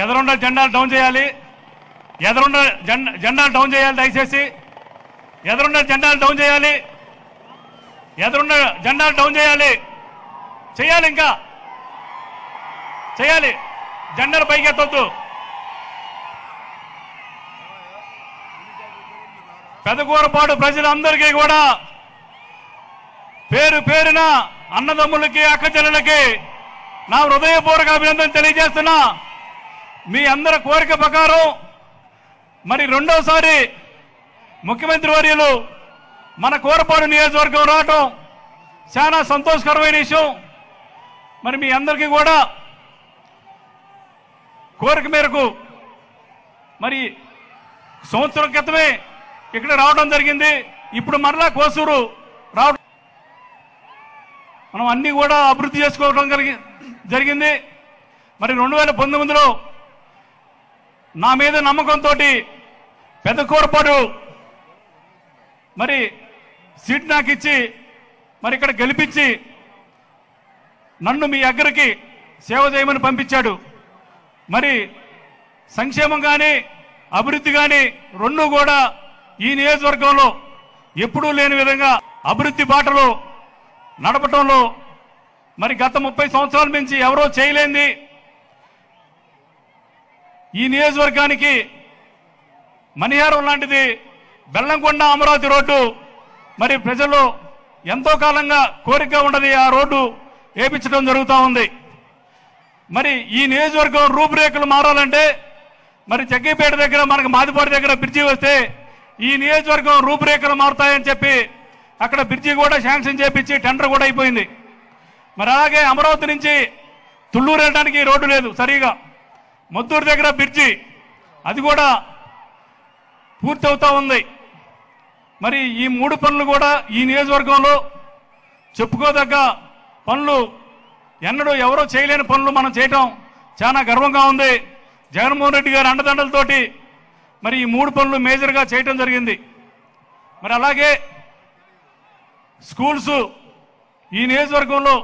ఎదురుండ జెండాలు డౌన్ చేయాలి. ఎదురుండ జెండాలు డౌన్ చేయాలి. దయచేసి ఎదురుండ జెండాలు డౌన్ చేయాలి. ఎదురుండ జెండాలు డౌన్ చేయాలి. చేయాలి, ఇంకా చేయాలి. జెండాలు పైకెత్తొద్దు. పెదకూరపాడు ప్రజలందరికీ కూడా పేరు పేరున అన్నదమ్ములకి అక్క చెల్లెలకి నా హృదయపూర్వక అభినందన తెలియజేస్తున్నా. మీ అందరి కోరిక ప్రకారం మరి రెండోసారి ముఖ్యమంత్రి వర్యులు మన కూరపాడు నియోజకవర్గం రావటం చాలా సంతోషకరమైన విషయం. మరి మీ అందరికీ కూడా కోరిక మేరకు మరి సంవత్సరం క్రితమే ఇక్కడ రావడం జరిగింది. ఇప్పుడు మరలా కోసూరు రావడం మనం అన్ని కూడా అభివృద్ధి చేసుకోవడం జరిగింది. మరి 2019లో నా మీద నమ్మకంతో పెదకూరపాడు మరి సీట్ నాకు ఇచ్చి మరి ఇక్కడ గెలిపించి నన్ను మీ దగ్గరికి సేవ చేయమని పంపించాడు. మరి సంక్షేమం కానీ అభివృద్ధి కానీ రెండు కూడా ఈ నియోజకవర్గంలో ఎప్పుడూ లేని విధంగా అభివృద్ధి బాటలో నడపటంలో మరి గత 30 సంవత్సరాల నుంచి ఎవరో చేయలేంది ఈ నియోజకవర్గానికి మణిహారం లాంటిది బెల్లంకొండ అమరావతి రోడ్డు మరి ప్రజల్లో ఎంతో కాలంగా కోరిక ఉన్నది. ఆ రోడ్డు వేయించడం జరుగుతూ ఉంది. మరి ఈ నియోజకవర్గం రూపురేఖలు మారాలంటే మరి జగ్గైపేట దగ్గర మనకు మాదిపాడు దగ్గర బ్రిడ్జి వస్తే ఈ నియోజకవర్గం రూపురేఖలు మారుతాయని చెప్పి అక్కడ బ్రిడ్జి కూడా శాంక్షన్ చేపించి టెండర్ కూడా అయిపోయింది. మరి అలాగే అమరావతి నుంచి తుళ్ళూరు వెళ్ళడానికి రోడ్డు లేదు సరిగా. మొత్తూరు దగ్గర బ్రిడ్జి అది కూడా పూర్తవుతా ఉంది. మరి ఈ 3 పనులు కూడా ఈ నియోజకవర్గంలో చెప్పుకోదగ్గ పనులు, ఎన్నడూ ఎవరో చేయలేని పనులు మనం చేయటం చాలా గర్వంగా ఉంది. జగన్మోహన్ రెడ్డి గారి అండదండలతోటి మరి ఈ 3 పనులు మేజర్గా చేయటం జరిగింది. మరి అలాగే స్కూల్స్ ఈ నియోజకవర్గంలో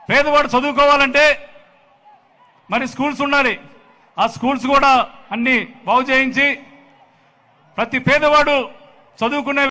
పేదవాడు చదువుకోవాలంటే మరి స్కూల్స్ ఉండాలి. ఆ స్కూల్స్ కూడా అన్ని బాగు చేయించి ప్రతి పేదవాడు చదువుకునే